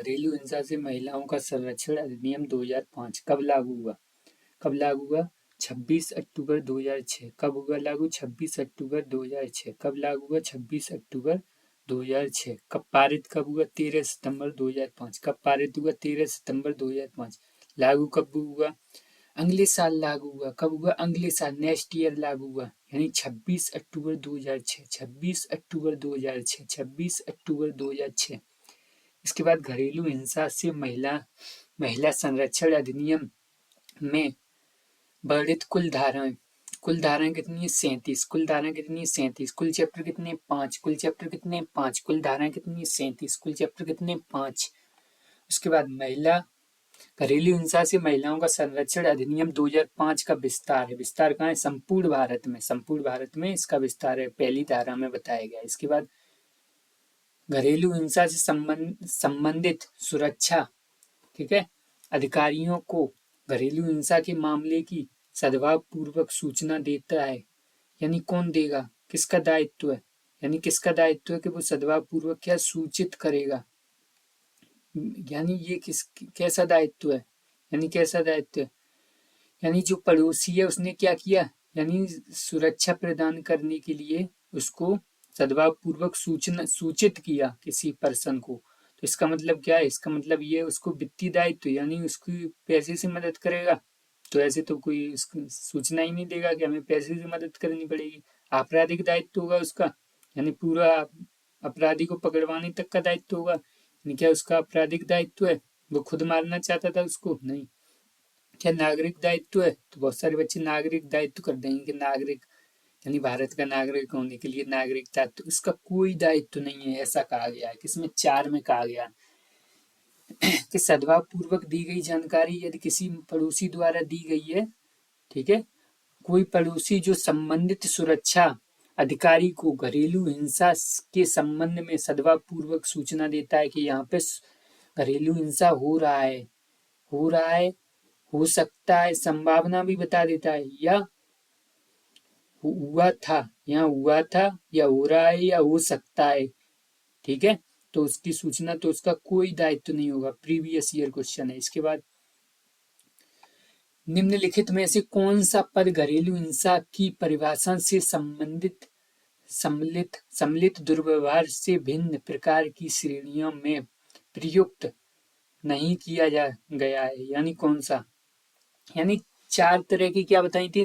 घरेलू हिंसा से महिलाओं का संरक्षण अधिनियम 2005 कब लागू हुआ? कब लागू हुआ? 26 अक्टूबर 2006। कब हुआ लागू? 26 अक्टूबर 2006। कब लागू हुआ? 26 अक्टूबर 2006। कब पारित कब हुआ? 13 सितंबर 2005। कब पारित हुआ? 13 सितंबर 2005। लागू कब हुआ? अगले साल लागू हुआ। कब हुआ? अगले साल, नेक्स्ट ईयर लागू हुआ, यानी 26 अक्टूबर 2006। 26 अक्टूबर 2006। 26 अक्टूबर 2006। इसके बाद घरेलू हिंसा से महिला संरक्षण अधिनियम में वर्णित कुल धाराएं कितनी है? 37। कुल धाराएं कितनी है? 37। कुल चैप्टर कितने? 5। कुल चैप्टर कितने? 5। कुल धाराएं कितनी है? 37। कुल चैप्टर कितने? 5। उसके बाद घरेलू हिंसा से महिलाओं का संरक्षण अधिनियम 2005 का विस्तार है। विस्तार कहाँ है? संपूर्ण भारत में इसका विस्तार है, पहली धारा में बताया गया। इसके बाद घरेलू हिंसा से संबंधित सुरक्षा, ठीक है, अधिकारियों को घरेलू हिंसा के मामले की सद्भाव पूर्वक सूचना देता है। यानी कौन देगा? किसका दायित्व है? यानी किसका दायित्व है कि वो सद्भाव पूर्वक क्या सूचित करेगा? यानी ये कैसा दायित्व है? यानी कैसा दायित्व है? यानी जो पड़ोसी है उसने क्या किया? यानी सुरक्षा प्रदान करने के लिए उसको सद्भाव पूर्वक सूचित किया किसी पर्सन को। तो इसका मतलब क्या है? इसका मतलब ये उसको वित्तीय दायित्व, यानी उसकी पैसे से मदद करेगा। तो ऐसे तो कोई सूचना ही नहीं देगा कि हमें पैसे से मदद करनी पड़ेगी। आपराधिक दायित्व होगा उसका, यानी पूरा अपराधी को पकड़वाने तक का दायित्व होगा। यानी क्या उसका आपराधिक दायित्व है? वो खुद मारना चाहता था उसको? नहीं। क्या नागरिक दायित्व है? तो बहुत सारे बच्चे नागरिक दायित्व कर देंगे कि नागरिक यानी भारत का नागरिक होने के लिए नागरिक दायित्व। उसका कोई दायित्व नहीं है, ऐसा कहा गया है। किसमें? 4 में कहा गया कि सद्भाव पूर्वक दी गई जानकारी यदि किसी पड़ोसी द्वारा दी गई है, ठीक है, कोई पड़ोसी जो संबंधित सुरक्षा अधिकारी को घरेलू हिंसा के संबंध में सद्भाव पूर्वक सूचना देता है कि यहाँ पे घरेलू हिंसा हो रहा है, हो सकता है, संभावना भी बता देता है, या हुआ था, या हुआ था, या हो रहा है, या हो सकता है, ठीक है। तो उसकी सूचना, तो उसका कोई दायित्व नहीं होगा। प्रीवियस ईयर क्वेश्चन है। इसके बाद निम्नलिखित में से कौन सा पद घरेलू हिंसा की परिभाषा से सम्मिलित दुर्व्यवहार से भिन्न प्रकार की श्रेणियों में प्रयुक्त नहीं किया गया है? यानी कौन सा? यानी 4 तरह की क्या बताई थी?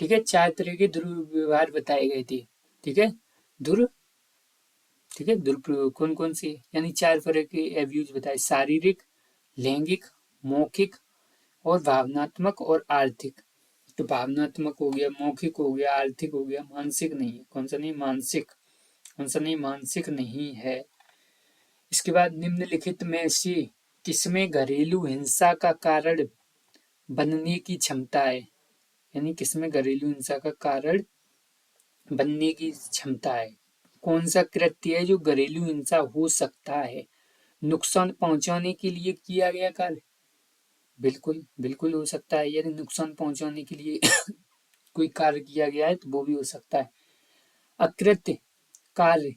ठीक है, 4 तरह के दुर्व्यवहार बताए गए थे। ठीक है, दुरुपयोग कौन कौन से? यानी 4 तरह के एब्यूज बताए: शारीरिक, लैंगिक, मौखिक और भावनात्मक और आर्थिक। तो भावनात्मक हो गया, मौखिक हो गया, आर्थिक हो गया, मानसिक नहीं है। कौन सा नहीं? मानसिक। कौन सा नहीं? मानसिक नहीं है। इसके बाद निम्नलिखित में से किसमें घरेलू हिंसा का कारण बनने की क्षमता है? यानी किसमें घरेलू हिंसा का कारण बनने की क्षमता है? कौन सा कृत्य है जो घरेलू हिंसा हो सकता है? नुकसान पहुंचाने के लिए किया गया कार्य? बिल्कुल बिल्कुल हो सकता है। यदि नुकसान पहुंचाने के लिए कोई कार्य किया गया है तो वो भी हो सकता है। अकृत्य कार्य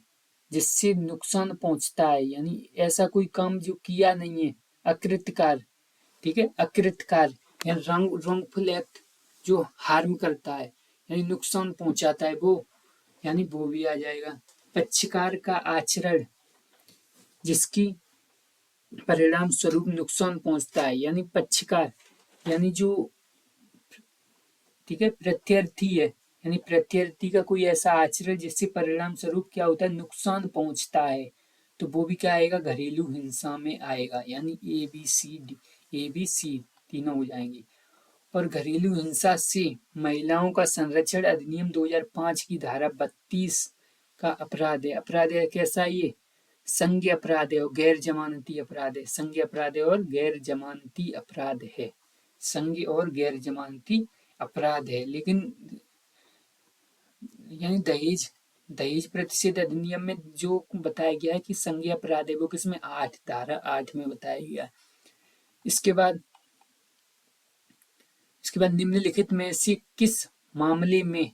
जिससे नुकसान पहुंचता है, यानी ऐसा कोई काम जो किया नहीं है, अकृत्य कार्य। ठीक है, अकृत्य कार्य यानी रॉन्गफुल एक्ट जो हार्म करता है, यानी नुकसान पहुंचाता है, वो यानी वो भी आ जाएगा। पक्षकार का आचरण जिसकी परिणाम स्वरूप नुकसान पहुंचता है, यानी पक्षकार यानी जो, ठीक है, प्रत्यर्थी है, यानी प्रत्यर्थी का कोई ऐसा आचरण जिससे परिणाम स्वरूप क्या होता है? नुकसान पहुंचता है, तो वो भी क्या आएगा? घरेलू हिंसा में आएगा। यानी ए बी सी तीनों हो जाएंगे। और घरेलू हिंसा से महिलाओं का संरक्षण अधिनियम 2005 की धारा 32 का अपराध है। अपराध है कैसा? ये संज्ञेय अपराध है और गैर जमानती अपराध है। संज्ञेय अपराध है और गैर जमानती अपराध है। संज्ञेय और गैर जमानती अपराध है। लेकिन यानी दहेज प्रतिषेध अधिनियम में जो बताया गया है कि संज्ञेय अपराध है, वो किसमें? 8, धारा 8 में बताया गया। इसके बाद निम्नलिखित में से किस मामले में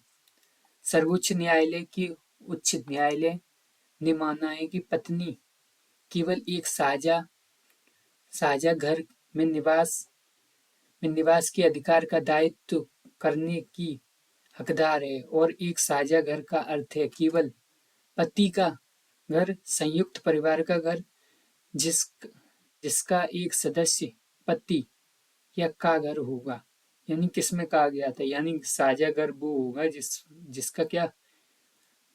सर्वोच्च न्यायालय की उच्च न्यायालय ने माना है कि पत्नी केवल एक साझा घर में निवास के अधिकार का दायित्व करने की हकदार है। और एक साझा घर का अर्थ है केवल पति का घर, संयुक्त परिवार का घर, जिसका एक सदस्य पति या का घर होगा। यानी किसमें कहा गया था, यानी साझा घर वो होगा जिसका क्या,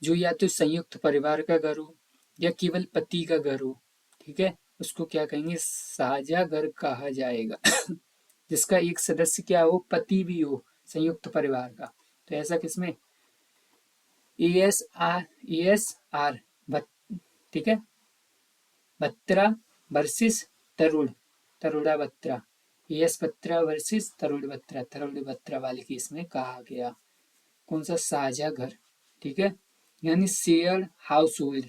जो या तो संयुक्त परिवार का घर हो या केवल पति का घर हो, ठीक है, उसको क्या कहेंगे, साझा घर कहा जाएगा। जिसका एक सदस्य क्या हो, पति भी हो संयुक्त परिवार का। तो ऐसा किसमें, ASR, ठीक है, Batra versus Taruna Batra, S Batra versus Taruna Batra वाले केस में कहा गया। कौन सा, साझा घर, ठीक है, यानी शेयर्ड हाउस होल्ड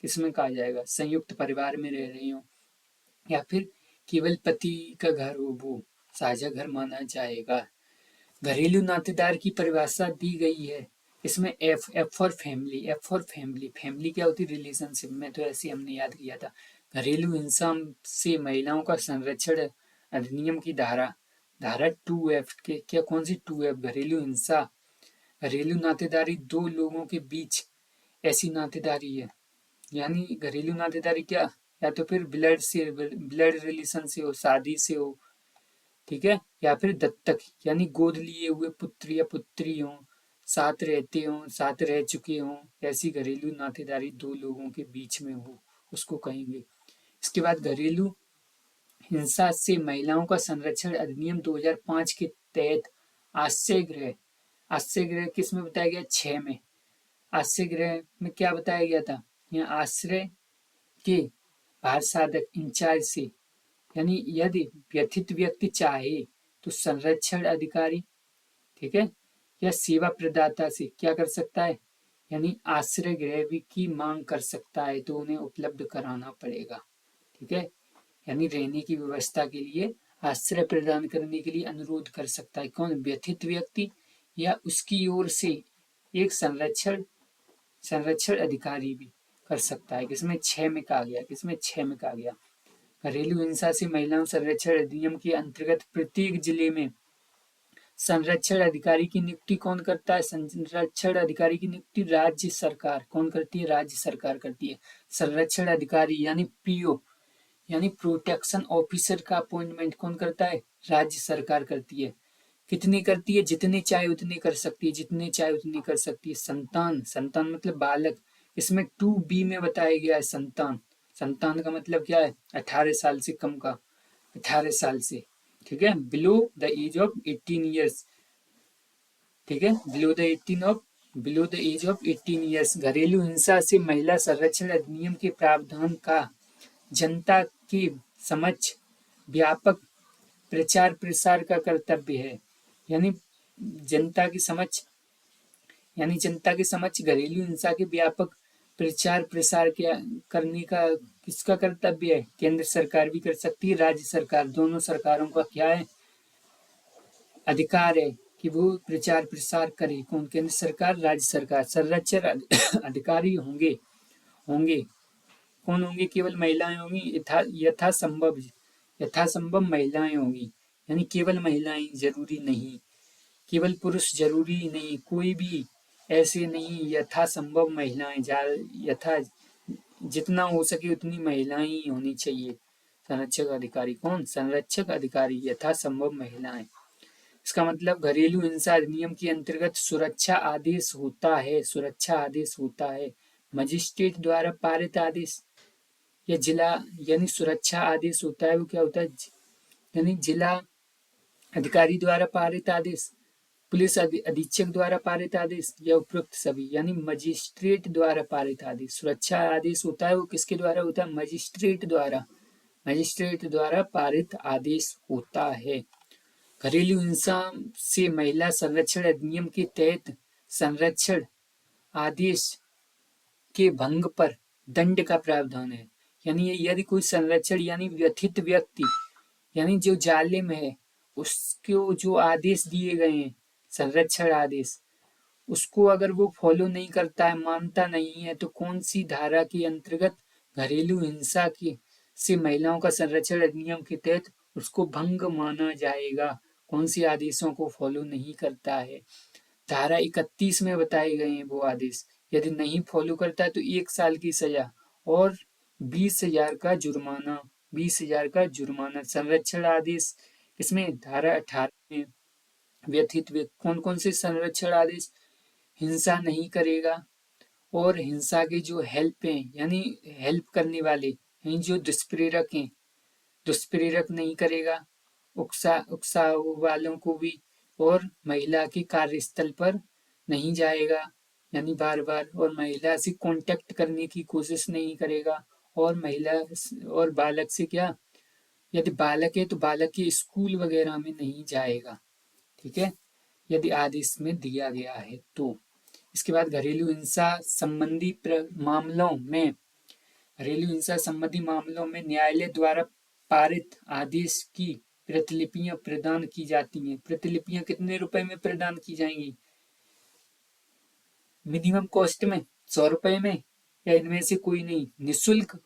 किसमें कहा जाएगा, संयुक्त परिवार में रह रही हो या फिर केवल पति का घर हो, वो साझा घर माना जाएगा। घरेलू नातेदार की परिभाषा दी गई है इसमें एफ फॉर फैमिली। फैमिली क्या होती है, रिलेशनशिप में, तो ऐसे हमने याद किया था। घरेलू हिंसा से महिलाओं का संरक्षण अधिनियम की धारा 2F के क्या, कौन सी 2F, घरेलू हिंसा, घरेलू नातेदारी दो लोगों के बीच ऐसी नातेदारी है। यानी घरेलू नातेदारी क्या, या तो फिर ब्लड रिलेशन से हो, शादी से हो, ठीक है, या फिर दत्तक, यानी गोद लिए हुए पुत्र या पुत्री हो, साथ रहते हो, साथ रह चुके हो, ऐसी घरेलू नातेदारी दो लोगों के बीच में हो, उसको कहेंगे। इसके बाद घरेलू हिंसा से महिलाओं का संरक्षण अधिनियम 2005 के तहत आश्रय गृह किस में बताया गया, 6 में। आश्रय गृह में क्या बताया गया था, यहाँ आश्रय के भार साधक इंचार्ज से, यानी यदि व्यथित व्यक्ति चाहे तो संरक्षण अधिकारी, ठीक है, या सेवा प्रदाता से क्या कर सकता है, यानी आश्रय गृह की मांग कर सकता है, तो उन्हें उपलब्ध कराना पड़ेगा, ठीक है, यानी रहने की व्यवस्था के लिए आश्रय प्रदान करने के लिए अनुरोध कर सकता है कौन, व्यथित व्यक्ति या उसकी ओर से एक संरक्षण अधिकारी भी कर सकता है। किसमें, 6 में कहा गया, किसमें 6 में कहा गया। घरेलू हिंसा से महिलाओं संरक्षण अधिनियम के अंतर्गत प्रत्येक जिले में संरक्षण अधिकारी की नियुक्ति कौन करता है, संरक्षण अधिकारी की नियुक्ति राज्य सरकार कौन करती है, राज्य सरकार करती है। संरक्षण अधिकारी यानी PO यानी प्रोटेक्शन ऑफिसर का अपॉइंटमेंट कौन करता है, राज्य सरकार करती है। कितनी करती है, जितने चाहे उतने कर सकती है, जितने चाहे उतने कर सकती है। संतान मतलब बालक, इसमें 2B में बताया गया है संतान का मतलब क्या है, 18 साल से कम का, 18 साल से, ठीक है, below the age of 18 years, ठीक है, below the age of 18 years. घरेलू हिंसा से महिला संरक्षण अधिनियम के प्रावधान का जनता के समक्ष व्यापक प्रचार प्रसार का कर्तव्य है। यानी जनता के समक्ष घरेलू हिंसा के व्यापक प्रचार प्रसार करने का किसका कर्तव्य है, केंद्र सरकार भी कर सकती है, राज्य सरकार, दोनों सरकारों का क्या है, अधिकार है कि वो प्रचार प्रसार करे। कौन, केंद्र सरकार, राज्य सरकार। संरक्षण अधिकारी होंगे कौन होंगे, केवल महिलाएं होंगी, यथासंभव महिलाएं होंगी, यानी केवल महिलाएं जरूरी नहीं, केवल पुरुष जरूरी नहीं, कोई भी ऐसे नहीं, यथासंभव महिलाएं, जितना हो सके उतनी महिलाएं ही होनी चाहिए। संरक्षक अधिकारी कौन, संरक्षक अधिकारी यथासंभव महिलाएं। इसका मतलब घरेलू हिंसा अधिनियम के अंतर्गत सुरक्षा आदेश होता है, मजिस्ट्रेट द्वारा पारित आदेश या जिला, यानी सुरक्षा आदेश होता है, वो क्या होता है, यानी जिला अधिकारी द्वारा पारित आदेश, पुलिस अधीक्षक द्वारा पारित आदेश या उपरोक्त सभी, यानी मजिस्ट्रेट द्वारा पारित आदेश। सुरक्षा आदेश होता है वो किसके द्वारा होता है, मजिस्ट्रेट द्वारा पारित आदेश होता है। घरेलू हिंसा से महिला संरक्षण अधिनियम के तहत संरक्षण आदेश के भंग पर दंड का प्रावधान है। यानी यदि कोई संरक्षण यानी व्यथित व्यक्ति, यानी जो जाले में है, उसको जो आदेश दिए गए हैं, संरक्षण आदेश, उसको अगर वो फॉलो नहीं करता है, मानता नहीं है, तो कौन सी धारा के अंतर्गत घरेलू हिंसा की से महिलाओं का संरक्षण अधिनियम के तहत उसको भंग माना जाएगा। कौन सी आदेशों को फॉलो नहीं करता है? धारा 31 में बताए गए हैं वो आदेश। यदि नहीं फॉलो करता है तो 1 साल की सजा और 20,000 का जुर्माना। 20,000 का जुर्माना। संरक्षण आदेश इसमें धारा 18 में व्यथित कौन कौन से संरक्षण आदेश? हिंसा नहीं करेगा और हिंसा के जो हेल्प हैं यानी हेल्प करने वाले यानी जो दुष्प्रेरक हैं, दुष्प्रेरक नहीं करेगा उकसा वालों को भी, और महिला के कार्यस्थल पर नहीं जाएगा यानी बार बार, और महिला से कांटेक्ट करने की कोशिश नहीं करेगा, और महिला और बालक से क्या, यदि बालक है तो बालक के स्कूल वगैरह में नहीं जाएगा। ठीक है, यदि आदेश में दिया गया है तो। इसके बाद घरेलू हिंसा संबंधी मामलों में घरेलू हिंसा संबंधी मामलों में न्यायालय द्वारा पारित आदेश की प्रतिलिपियां प्रदान की जाती हैं। प्रतिलिपियां कितने रुपए में प्रदान की जाएंगी? मिनिमम कॉस्ट में 100 रुपए में, या इनमें से कोई नहीं? निःशुल्क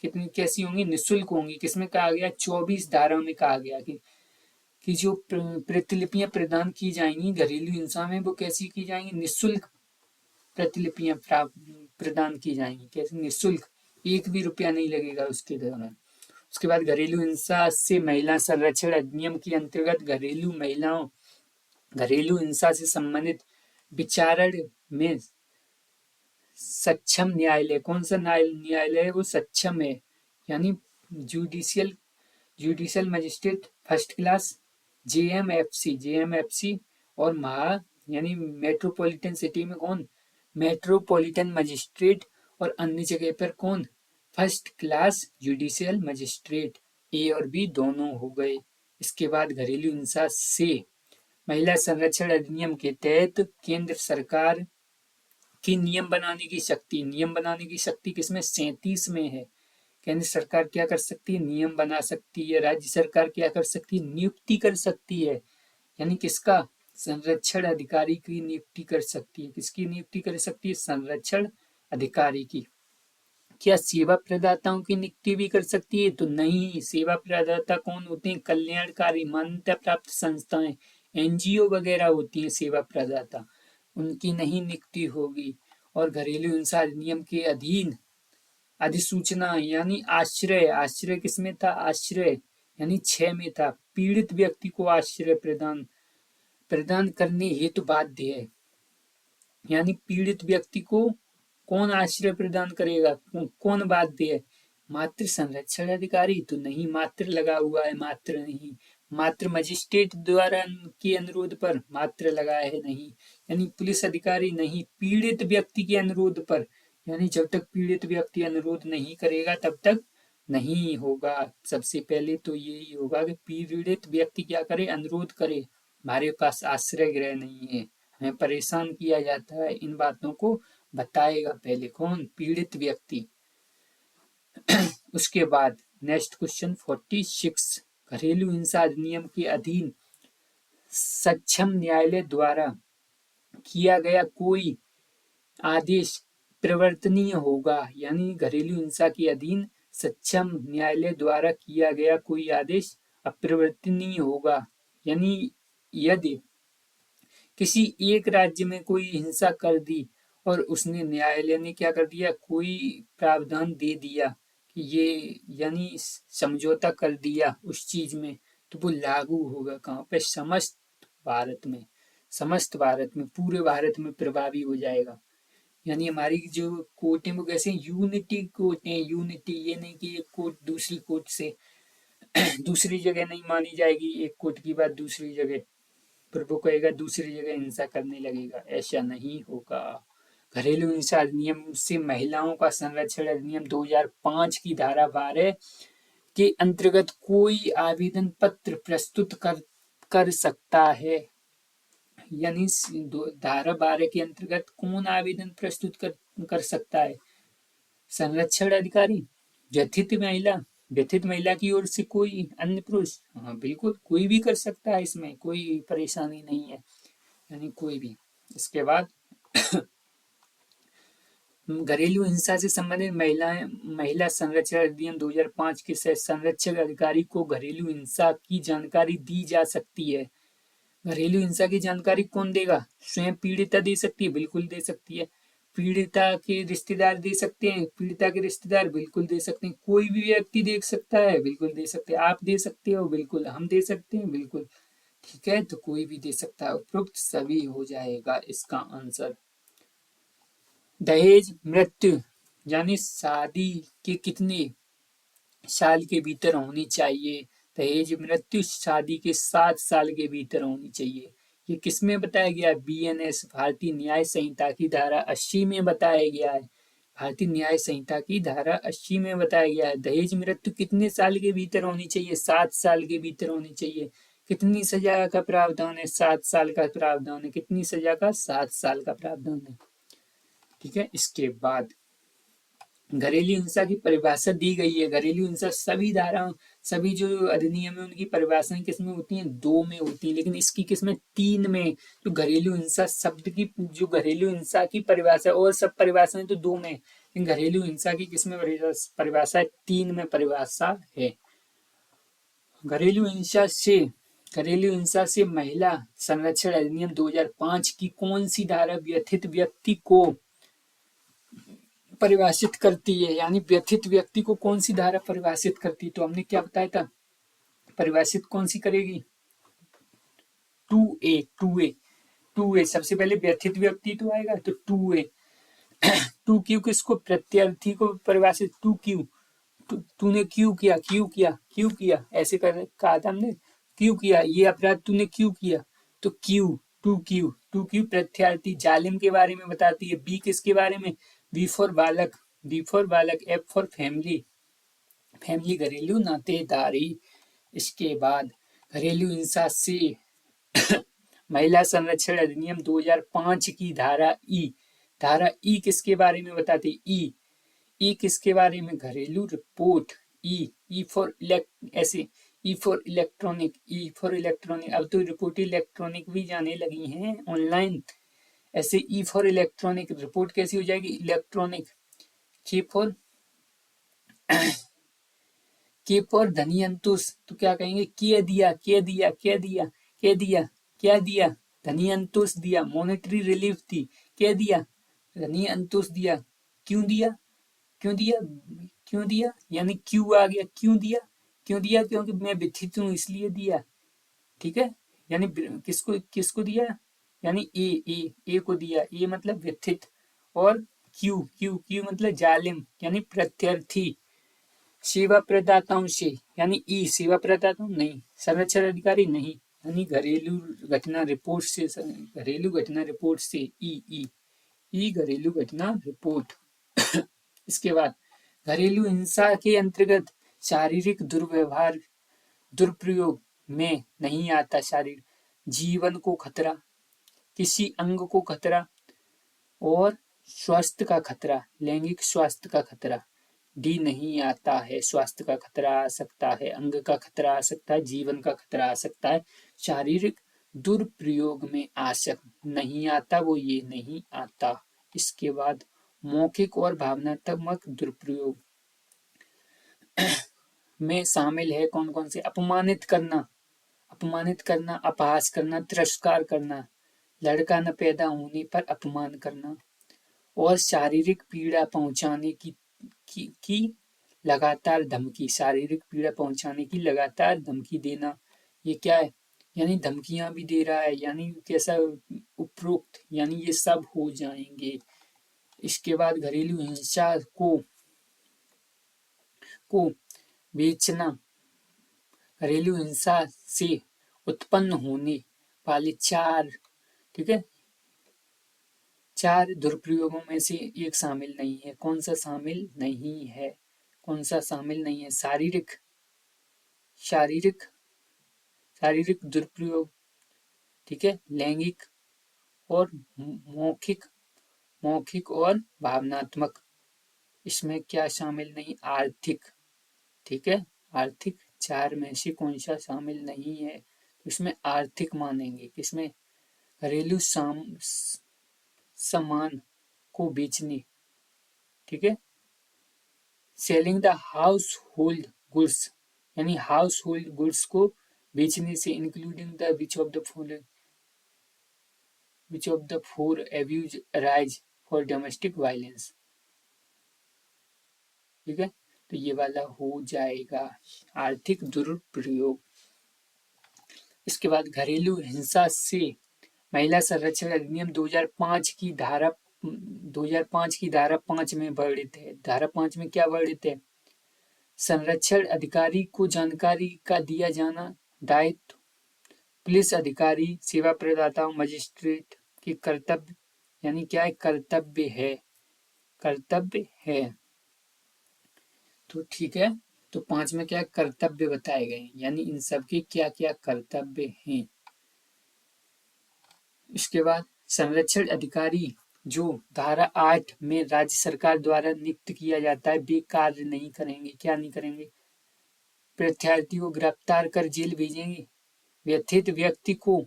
कितनी कैसी होंगी? निःशुल्क होंगी। किसमें कहा गया? 24 धारा में कहा गया कि जो प्रतिलिपियां प्रदान की जाएंगी घरेलू हिंसा में वो कैसी की जाएंगी? निःशुल्क प्रतिलिपियां प्रदान की जाएंगी। कैसे? निःशुल्क, 1 भी रुपया नहीं लगेगा उसके दौरान। उसके बाद घरेलू हिंसा से महिला संरक्षण अधिनियम के अंतर्गत घरेलू हिंसा से संबंधित विचारण में सक्षम न्यायालय, कौन सा न्यायालय है वो सक्षम है, यानी judicial magistrate first class, JMFC और यानी मेट्रोपॉलिटन सिटी में कौन? मेट्रोपॉलिटन मजिस्ट्रेट, और अन्य जगह पर कौन? First class judicial magistrate. A और बी दोनों हो गए। इसके बाद घरेलू हिंसा से महिला संरक्षण अधिनियम के तहत केंद्र सरकार की नियम बनाने की शक्ति किसमें? 37 में है। केंद्र सरकार क्या कर सकती है? नियम बना सकती है। राज्य सरकार क्या कर सकती है? नियुक्ति कर सकती है। यानी किसका? संरक्षण अधिकारी की नियुक्ति कर सकती है। किसकी नियुक्ति कर सकती है? संरक्षण अधिकारी की। क्या सेवा प्रदाताओं की नियुक्ति भी कर सकती है? तो नहीं। सेवा प्रदाता कौन होते हैं? कल्याणकारी मान्यता प्राप्त संस्थाएं, एनजीओ वगैरह होती हैं सेवा प्रदाता, उनकी नहीं नियुक्ति होगी। और घरेलू हिंसा अधिनियम के अधीन अधिसूचना यानी आश्रय किसमें था? आश्रय यानी 6 में था। पीड़ित व्यक्ति को आश्रय प्रदान करने हेतु बाध्य है। यानी पीड़ित व्यक्ति को कौन आश्रय प्रदान करेगा? कौन बाध्य है? मात्र संरक्षण अधिकारी? तो नहीं, मात्र लगा हुआ है, मात्र नहीं। मात्र मजिस्ट्रेट द्वारा के अनुरोध पर मात्र लगा है, नहीं। यानी पुलिस अधिकारी नहीं, पीड़ित व्यक्ति के अनुरोध पर, यानी जब तक पीड़ित व्यक्ति अनुरोध नहीं करेगा तब तक नहीं होगा। सबसे पहले तो यही होगा कि पीड़ित व्यक्ति क्या करे? अनुरोध करे, हमारे पास आश्रय गृह नहीं है, हमें परेशान किया जाता है, इन बातों को बताएगा पहले कौन? पीड़ित व्यक्ति। उसके बाद नेक्स्ट क्वेश्चन 46, घरेलू हिंसा अधिनियम के अधीन सक्षम न्यायालय द्वारा किया गया कोई आदेश प्रवर्तनीय होगा। यानी घरेलू हिंसा के अधीन सक्षम न्यायालय द्वारा किया गया कोई आदेश अप्रवर्तनीय होगा। यानी यदि किसी एक राज्य में कोई हिंसा कर दी और उसने न्यायालय ने क्या कर दिया? कोई प्रावधान दे दिया कि ये, यानी समझौता कर दिया उस चीज में, तो वो लागू होगा कहाँ पे? समस्त भारत में पूरे भारत में प्रभावी हो जाएगा। यानी हमारी जो कोर्ट है वो कैसे? यूनिटी कोर्ट है। यूनिटी, ये नहीं कि एक कोर्ट दूसरी कोर्ट से दूसरी जगह नहीं मानी जाएगी, एक कोर्ट की बात दूसरी जगह पर वो कहेगा दूसरी जगह हिंसा करने लगेगा, ऐसा नहीं होगा। घरेलू हिंसा अधिनियम से महिलाओं का संरक्षण अधिनियम 2005 की धारा 12 के अंतर्गत कोई आवेदन पत्र प्रस्तुत कर सकता है। यानी धारा 12 के अंतर्गत कौन आवेदन प्रस्तुत कर सकता है? संरक्षण अधिकारी, व्यथित महिला की ओर से कोई अन्य पुरुष? हाँ बिल्कुल, कोई भी कर सकता है, इसमें कोई परेशानी नहीं है, यानी कोई भी। इसके बाद घरेलू हिंसा से संबंधित महिला संरक्षण अधिनियम 2005 के तहत संरक्षक अधिकारी को घरेलू हिंसा की जानकारी दी जा सकती है। घरेलू हिंसा की जानकारी कौन देगा? स्वयं पीड़िता दे सकती है, बिल्कुल दे सकती है। पीड़िता के रिश्तेदार दे सकते हैं, पीड़िता के रिश्तेदार बिल्कुल दे सकते हैं। कोई भी व्यक्ति दे सकता है, बिल्कुल दे सकते हैं। आप दे सकते हो, बिल्कुल। हम दे सकते हैं, बिल्कुल। ठीक है, तो कोई भी दे सकता है। उपरोक्त सभी हो जाएगा इसका आंसर। दहेज मृत्यु यानी शादी के कितने साल के भीतर होनी चाहिए? दहेज मृत्यु शादी के 7 साल के भीतर होनी चाहिए। ये किसमें बताया गया है? BNS भारतीय न्याय संहिता की धारा 80 में बताया गया है। भारतीय न्याय संहिता की धारा 80 में बताया गया है। दहेज मृत्यु कितने साल के भीतर होनी चाहिए? 7 साल के भीतर होनी चाहिए। कितनी सजा का प्रावधान है? 7 साल का प्रावधान है। कितनी सजा का? 7 साल का प्रावधान है। ठीक है, इसके बाद घरेलू हिंसा की परिभाषा दी गई है। घरेलू हिंसा सभी धाराओं, सभी जो अधिनियम है उनकी परिभाषाएं किसमें होती हैं? 2 में होती हैं, लेकिन इसकी किसमें? 3 में। तो घरेलू हिंसा शब्द की जो घरेलू हिंसा की परिभाषा, और सब परिभाषाएं तो 2 में, लेकिन घरेलू हिंसा की किसमें परिभाषा है? 3 में परिभाषा है। घरेलू हिंसा से महिला संरक्षण अधिनियम 2005 की कौन सी धारा व्यथित व्यक्ति को परिभाषित करती है? यानी व्यथित व्यक्ति को कौन सी धारा परिभाषित करती है? तो हमने क्या बताया था? परिभाषित कौन सी करेगी? 2A सबसे पहले व्यथित व्यक्ति तो आएगा, तो 2A 2Q किसको? प्रत्यार्थी को परिभाषित। 2Q तूने क्यों किया ऐसे कहा था हमने। क्यों किया ये अपराध? तूने क्यों किया? तो टू क्यू प्रत्यार्थी जालिम के बारे में बताती है। बी किसके बारे में? बी फॉर बालक, एफ फॉर फैमिली घरेलू नातेदारी। इसके बाद घरेलू हिंसा से महिला संरक्षण अधिनियम 2005 की धारा ई किसके बारे में बताती? ई किसके बारे में? घरेलू रिपोर्ट। E for electronic. अब तो रिपोर्ट इलेक्ट्रॉनिक भी जाने लगी हैं ऑनलाइन। ऐसे ई फॉर इलेक्ट्रॉनिक रिपोर्ट कैसी हो जाएगी? इलेक्ट्रॉनिक। के फॉर धनियंतुस, तो क्या कहेंगे? क्या दिया? धनियंतुस दिया। मॉनेटरी रिलीफ दी। क्या दिया? धनियंतुस दिया। क्यों दिया यानी क्यों आ गया? क्यों दिया? क्योंकि मैं व्यथित हूं इसलिए दिया। ठीक है, यानी किसको दिया? यानी ए को दिया। ए मतलब व्यथित, और क्यू मतलब जालिम यानी प्रत्यर्थी। सेवा प्रदाताओं से यानी ई सेवा प्रदाताओं नहीं, संरक्षण अधिकारी नहीं, यानी घरेलू घटना रिपोर्ट से ई घरेलू घटना रिपोर्ट। इसके बाद घरेलू हिंसा के अंतर्गत शारीरिक दुरुपयोग में नहीं आता शारीरिक जीवन को खतरा, किसी अंग को खतरा, और स्वास्थ्य का खतरा, लैंगिक स्वास्थ्य का खतरा। डी नहीं आता है। स्वास्थ्य का खतरा आ सकता है, अंग का खतरा आ सकता है, जीवन का खतरा आ सकता है। शारीरिक दुरुपयोग में नहीं आता, वो ये नहीं आता। इसके बाद मौखिक और भावनात्मक दुरुपयोग में शामिल है कौन कौन से? अपमानित करना, अपहास करना, तिरस्कार करना, लड़का न पैदा होने पर अपमान करना, और शारीरिक पीड़ा पहुंचाने की लगातार धमकी, शारीरिक पीड़ा पहुंचाने की लगातार धमकी देना। ये क्या है? यानी धमकियां भी दे रहा है, यानी कैसा? उपरोक्त, यानी ये सब हो जाएंगे। इसके बाद घरेलू हिंसा को बेचना, घरेलू हिंसा से उत्पन्न होने वाले ठीक है, 4 दुरुपयोगों में से एक शामिल नहीं है। कौन सा शामिल नहीं है? शारीरिक दुरुपयोग, ठीक है, लैंगिक और मौखिक और भावनात्मक। इसमें क्या शामिल नहीं? आर्थिक। ठीक है, आर्थिक 4 में से कौन सा शामिल नहीं है? तो इसमें आर्थिक मानेंगे। किसमें? घरेलू सामान को बेचने ठीक है। Selling the house hold goods, यानी हाउस होल्ड गुड्स को बेचने से, including the which of the four abuse arise for domestic violence. ठीक है, तो ये वाला हो जाएगा आर्थिक दुरुपयोग। इसके बाद घरेलू हिंसा से महिला संरक्षण अधिनियम 2005 की धारा 5 में वर्णित है। धारा 5 में क्या वर्णित है? संरक्षण अधिकारी को जानकारी का दिया जाना दायित्व पुलिस अधिकारी, सेवा प्रदाताओं, मजिस्ट्रेट की कर्तव्य, यानी क्या है? कर्तव्य है, कर्तव्य है। तो ठीक है, तो 5 में क्या कर्तव्य बताए गए, यानी इन सब के क्या क्या कर्तव्य हैं। इसके बाद संरक्षण अधिकारी जो धारा 8 में राज्य सरकार द्वारा नियुक्त किया जाता है, वे कार्य नहीं करेंगे। क्या नहीं करेंगे? प्रत्यार्थी को गिरफ्तार कर जेल भेजेंगे, व्यथित व्यक्ति को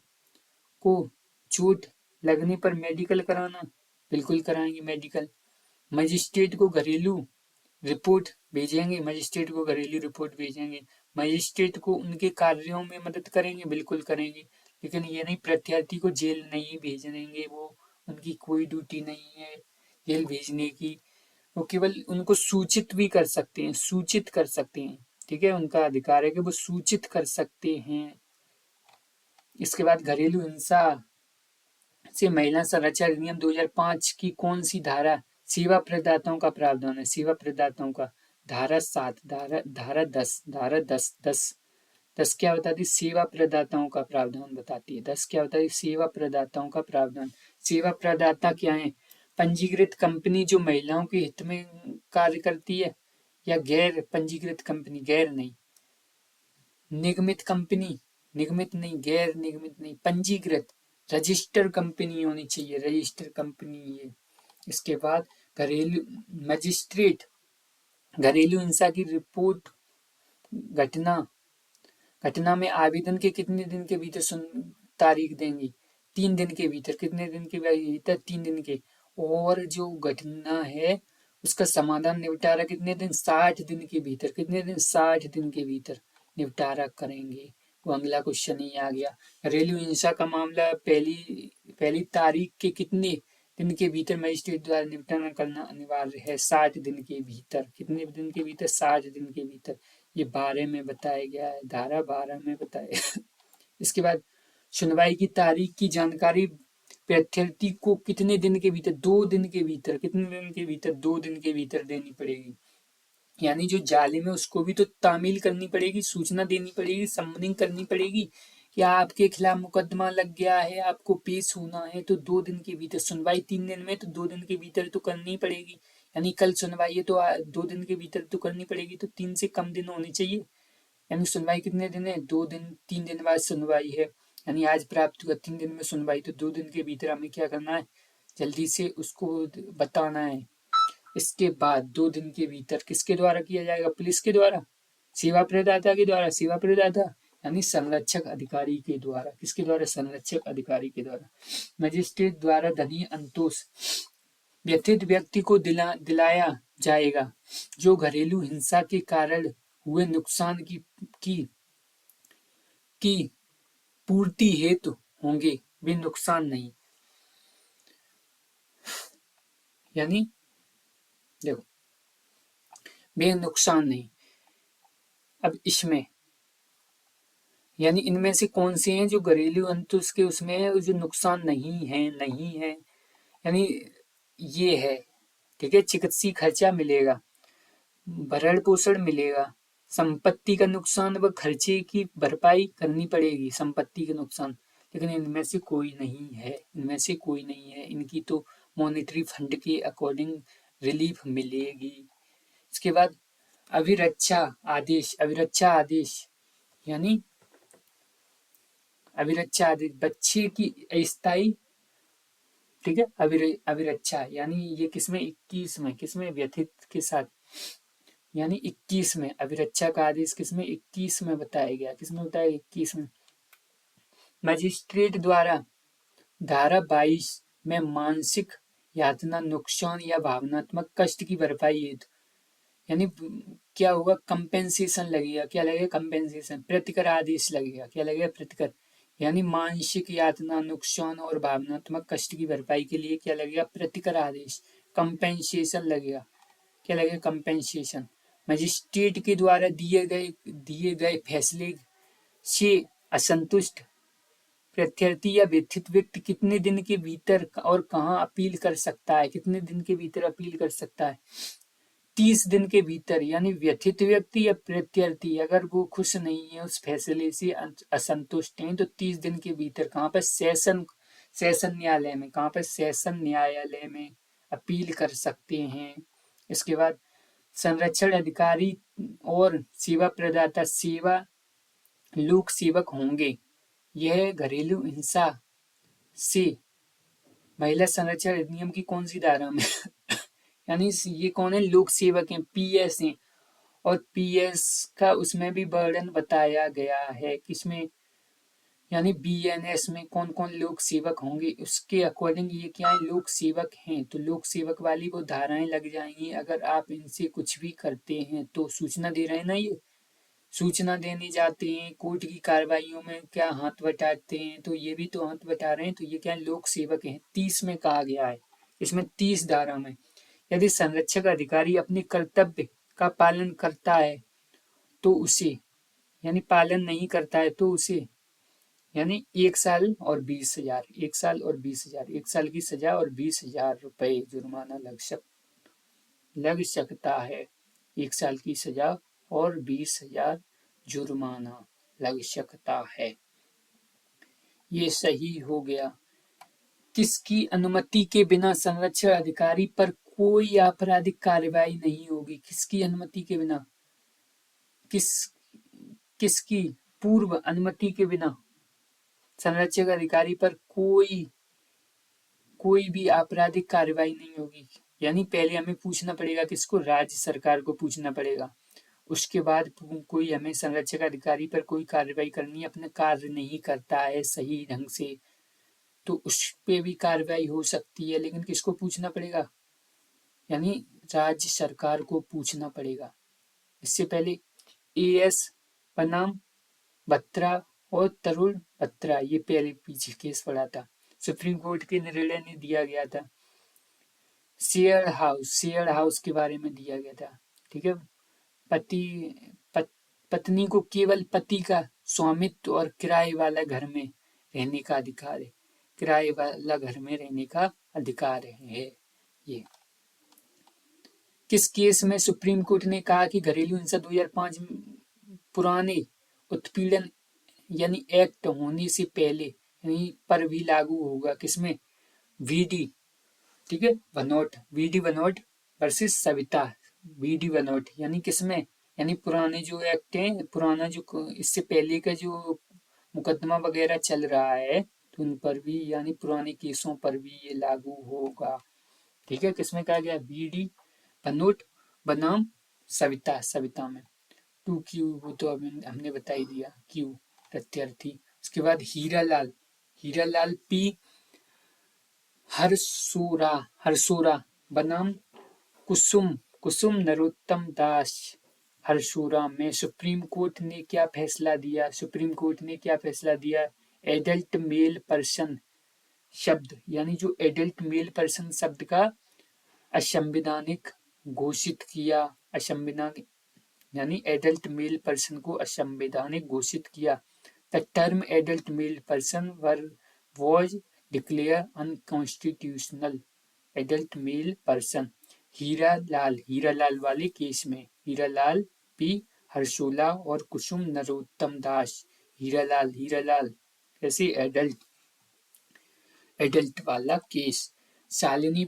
चोट लगने पर मेडिकल कराना, बिल्कुल कराएंगे मेडिकल। मजिस्ट्रेट को घरेलू रिपोर्ट भेजेंगे, मजिस्ट्रेट को घरेलू रिपोर्ट भेजेंगे। मजिस्ट्रेट को उनके कार्यों में मदद करेंगे, बिल्कुल करेंगे। लेकिन ये नहीं, प्रत्यार्थी को जेल नहीं भेजेंगे, वो उनकी कोई ड्यूटी नहीं है जेल भेजने की। वो केवल उनको सूचित भी कर सकते हैं, सूचित कर सकते हैं। ठीक है, उनका अधिकार है कि वो सूचित कर सकते हैं। इसके बाद घरेलू हिंसा से महिला संरक्षण अधिनियम 2005 की कौन सी धारा सेवा प्रदाताओं का प्रावधान है? सेवा प्रदाताओं का धारा 7, धारा 10 क्या बताती? सेवा प्रदाताओं का प्रावधान बताती है। 10 क्या बताती? सेवा प्रदाताओं का प्रावधान। सेवा प्रदाता क्या है? पंजीकृत कंपनी जो महिलाओं के हित में कार्य करती है, या गैर पंजीकृत कंपनी? गैर नहीं। निगमित कंपनी? निगमित नहीं, गैर निगमित नहीं, पंजीकृत रजिस्टर कंपनी होनी चाहिए, रजिस्टर कंपनी ये। इसके बाद घरेलू मजिस्ट्रेट घरेलू हिंसा की रिपोर्ट घटना में आवेदन के कितने दिन के भीतर तारीख देंगी? 3 दिन के भीतर। कितने दिन के भीतर? 3 दिन के। और जो घटना है उसका समाधान निपटारा कितने दिन? 60 दिन के भीतर। कितने दिन? 60 दिन के भीतर निपटारा करेंगे। वो अगला क्वेश्चन ही आ गया। घरेलू हिंसा का मामला पहली तारीख के कितने दिन के भीतर मजिस्ट्रेट द्वारा निपटारा करना अनिवार्य है? 60 दिन के भीतर। कितने दिन के भीतर? 60 दिन के भीतर। ये 12 में बताया गया है, धारा 12 में बताया। इसके बाद सुनवाई की तारीख की जानकारी प्रत्यार्थी को कितने दिन के भीतर? 2 दिन के भीतर। कितने दिन के भीतर? 2 दिन के भीतर देनी पड़ेगी। यानी जो जालिम है उसको भी तो तामील करनी पड़ेगी, सूचना देनी पड़ेगी, समनिंग करनी पड़ेगी कि आपके खिलाफ मुकदमा लग गया है, आपको पेश होना है, तो 2 दिन के भीतर। सुनवाई 3 दिन में, तो 2 दिन के भीतर तो करनी पड़ेगी। यानी कल सुनवाई है तो 2 दिन के भीतर तो करनी पड़ेगी, तो 3 से कम दिन होनी चाहिए। यानी सुनवाई कितने दिन है? 2 दिन। 3 दिन बाद सुनवाई है, यानी आज प्राप्त हुआ, 3 दिन में सुनवाई, तो 2 दिन के भीतर हमें क्या करना है? जल्दी से उसको बताना है। इसके बाद 2 दिन के भीतर किसके द्वारा किया जाएगा? पुलिस के द्वारा, सेवा प्रदाता के द्वारा, सेवा प्रदाता यानी संरक्षक अधिकारी के द्वारा। किसके द्वारा? संरक्षक अधिकारी के द्वारा। मजिस्ट्रेट द्वारा दंडनीय अंतोष व्यथित व्यक्ति को दिलाया जाएगा जो घरेलू हिंसा के कारण हुए नुकसान की पूर्ति हेतु होंगे, वे नुकसान नहीं। यानी देखो, वे नुकसान नहीं। अब इसमें यानी इनमें से कौन से हैं जो घरेलू अंतुष के उसमें है, जो नुकसान नहीं है। यानी ये है, ठीक है। चिकित्सीय खर्चा मिलेगा, भरण पोषण मिलेगा, संपत्ति का नुकसान व खर्चे की भरपाई करनी पड़ेगी, संपत्ति के नुकसान। लेकिन इनमें से कोई नहीं है। इनकी तो मॉनेटरी फंड के अकॉर्डिंग रिलीफ मिलेगी। इसके बाद अभिरक्षा आदेश यानी बच्चे की अस्थायी, ठीक है। अभिरक्षा यानी ये किसमें? 21 में। किसमें? व्यथित के साथ, यानी 21 में। अभिरक्षा का आदेश किसमें? 21 में बताया गया। किसमें बताया? 21 में। मजिस्ट्रेट द्वारा धारा 22 में मानसिक यातना, नुकसान या भावनात्मक कष्ट की भरपाई हेतु, यानी क्या होगा, कंपेंसेशन लगेगा। क्या लगेगा, कंपेंसेशन। प्रतिकर आदेश लगेगा। क्या लगेगा, प्रतिकर। यानी मानसिक यातना, नुकसान और भावनात्मक कष्ट की भरपाई के लिए क्या लगेगा, प्रतिकर आदेश, कंपेंसेशन लगेगा। क्या लगेगा, कंपेंसेशन। मजिस्ट्रेट के द्वारा दिए गए फैसले से असंतुष्ट प्रत्यार्थी या व्यथित व्यक्ति कितने दिन के भीतर और कहाँ अपील कर सकता है, कितने दिन के भीतर अपील कर सकता है, 30 दिन के भीतर। यानी व्यथित व्यक्ति या प्रत्यार्थी अगर वो खुश नहीं है, उस फैसले से असंतुष्ट हैं, तो 30 दिन के भीतर कहाँ पर, सेशन न्यायालय में, कहाँ पर, सेशन न्यायालय में अपील कर सकते हैं। इसके बाद संरक्षण अधिकारी और सेवा प्रदाता सेवा लोक सेवक होंगे। यह घरेलू हिंसा से महिला संरक्षण अधिनियम की कौन सी धारा में यानी ये कौन है, लोक सेवक हैं, पीएस हैं। और पीएस का उसमें भी वर्णन बताया गया है, किसमें, यानी बीएनएस में कौन कौन लोक सेवक होंगे, उसके अकॉर्डिंग ये क्या है, लोक सेवक हैं। तो लोक सेवक वाली वो धाराएं लग जाएंगी अगर आप इनसे कुछ भी करते हैं तो। सूचना दे रहे हैं ना, ये सूचना देने जाते हैं, कोर्ट की कार्रवाइयों में क्या हाथ बटाते हैं, तो ये भी तो हाथ बटा रहे हैं, तो ये क्या है, लोक सेवक हैं। 30 में कहा गया है, इसमें 30 धारा में। यदि संरक्षक अधिकारी अपने कर्तव्य का पालन करता है तो उसे, यानी पालन नहीं करता है तो उसे, यानी 1 साल और 20,000, 1 साल और 20,000, 1 साल की सजा और 20,000 रुपए जुर्माना लग सकता है। 1 साल की सजा और 20,000 जुर्माना लग सकता है। ये सही हो गया। किसकी अनुमति के बिना संरक्षण अधिकारी पर कोई आपराधिक कार्रवाई नहीं होगी। किसकी अनुमति के बिना, किसकी पूर्व अनुमति के बिना संरक्षक अधिकारी पर कोई भी आपराधिक कार्रवाई नहीं होगी। यानी पहले हमें पूछना पड़ेगा किसको, राज्य सरकार को पूछना पड़ेगा। उसके बाद कोई हमें संरक्षक अधिकारी पर कोई कार्रवाई करनी है, अपने कार्य नहीं करता है सही ढंग से, तो उस पे भी कार्रवाई हो सकती है, लेकिन किसको पूछना पड़ेगा, यानी राज्य सरकार को पूछना पड़ेगा। इससे पहले एएस बनाम बत्रा और तरुण बत्रा, ये पहले पीछे केस पड़ा था, सुप्रीम कोर्ट के निर्णय ने दिया गया था। शेयर हाउस के बारे में दिया गया था। ठीक है, पत्नी को केवल पति का स्वामित्व और किराए वाला घर में रहने का अधिकार है। किराए वाला घर में रहने का अधिकार है। ये किस केस में सुप्रीम कोर्ट ने कहा कि घरेलू हिंसा 2005 पुराने उत्पीड़न यानी एक्ट होने से पहले यानी पर भी लागू होगा। किसमें, वीडी, ठीक है, Bhanot, V D Bhanot versus Savita, V D Bhanot, यानी किसमें, यानी पुराने जो एक्ट हैं, पुराना जो इससे पहले का जो मुकदमा वगैरह चल रहा है तो उन पर भी, यानी पुराने केसों पर भी ये लागू होगा। ठीक है, किसमें कहा गया, वीडी बनोट बनाम सविता में। 2Q वो तो हमने बता ही दिया, क्यू प्रत्यार्थी। उसके बाद हीरालाल पी हरसोरा बनाम कुसुम नरोत्तम दास हरसोरा में सुप्रीम कोर्ट ने क्या फैसला दिया, एडल्ट मेल पर्सन शब्द, यानी जो एडल्ट मेल पर्सन शब्द का असंवैधानिक घोषित किया, असंवैधानिक, यानी एडल्ट मेल पर्सन को असंवैधानिक घोषित किया। The term adult male person was declared unconstitutional। Adult male person, Hiralal वाले केस में, हीरालाल पी हर्षोला और कुसुम नरोत्तम दास, हीरालाल ऐसे एडल्ट वाला केस। शालिनी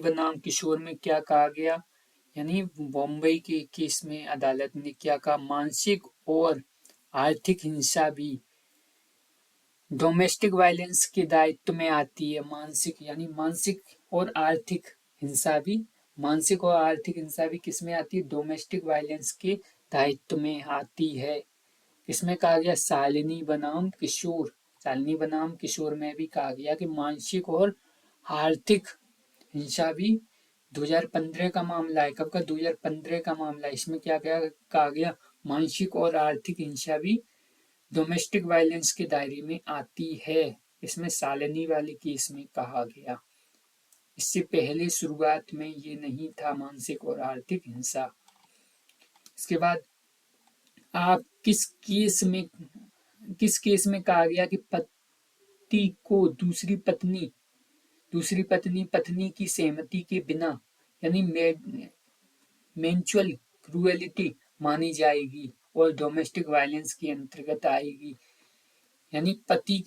बनाम किशोर में क्या कहा गया, यानी बॉम्बे के केस में अदालत ने क्या कहा, मानसिक और आर्थिक हिंसा भी डोमेस्टिक वायलेंस के दायित्व में आती है। मानसिक और आर्थिक हिंसा भी किस में आती है, डोमेस्टिक वायलेंस के दायित्व में आती है। इसमें कहा गया शालिनी बनाम किशोर, शालिनी बनाम किशोर में भी कहा गया कि मानसिक और आर्थिक हिंसा भी 2015 का मामला है। कब का? 2015 का मामला है। इसमें क्या क्या कहा गया? मानसिक और आर्थिक हिंसा भी डोमेस्टिक वायलेंस के दायरे में आती है। इसमें शालिनी वाले केस में कहा गया। इससे पहले शुरुआत में ये नहीं था मानसिक और आर्थिक हिंसा। इसके बाद आप किस केस में कहा गया कि पति को दूसरी पत्नी की सहमति के बिना यानी म्यूचुअल क्रूएलिटी मानी जाएगी और डोमेस्टिक वायलेंस के अंतर्गत आएगी। यानी पति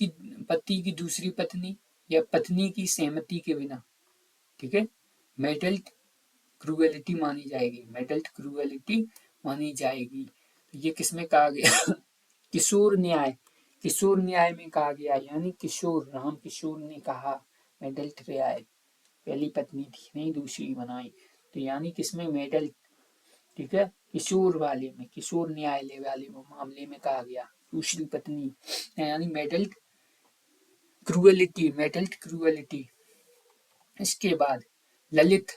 की दूसरी पत्नी या पत्नी की सहमति के बिना, ठीक है, मेडल्ट क्रूएलिटी मानी जाएगी। तो ये किसमें कहा गया? किशोर न्याय में कहा गया। यानी राम किशोर ने कहा मेडल्ट रियाय, पहली पत्नी थी नहीं दूसरी बनाई, तो यानी किसमें? मेडल्ट, ठीक है, किशोर न्यायालय वाले मामले में कहा गया दूसरी पत्नी यानी मेडल्ट क्रूएलिटी। इसके बाद ललित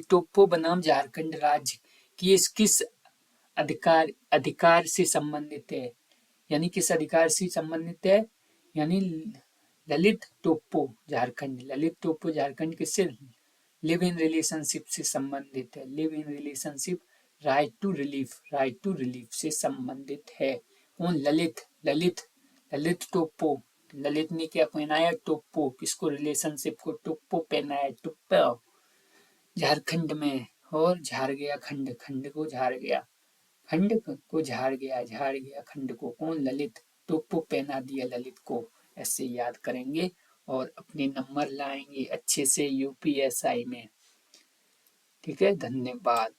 टोप्पो बनाम झारखंड राज्य केस किस अधिकार से संबंधित है? यानी किस अधिकार से संबंधित है? यानी ललित टोप्पो झारखंड किससे? लिव इन रिलेशनशिप से संबंधित है। Live in relationship, right to relief से संबंधित है। कौन? ललित टोप्पो। ललित ने क्या पहनाया? टोप्पो। किसको? रिलेशनशिप को टोप्पो पहनाया। टोप्पो झारखंड में, और झाड़ गया खंड को झाड़ गया खंड को। कौन? ललित। टोप्पो पहना दिया ललित को। ऐसे याद करेंगे और अपने नंबर लाएंगे अच्छे से यूपीएसआई में। ठीक है, धन्यवाद।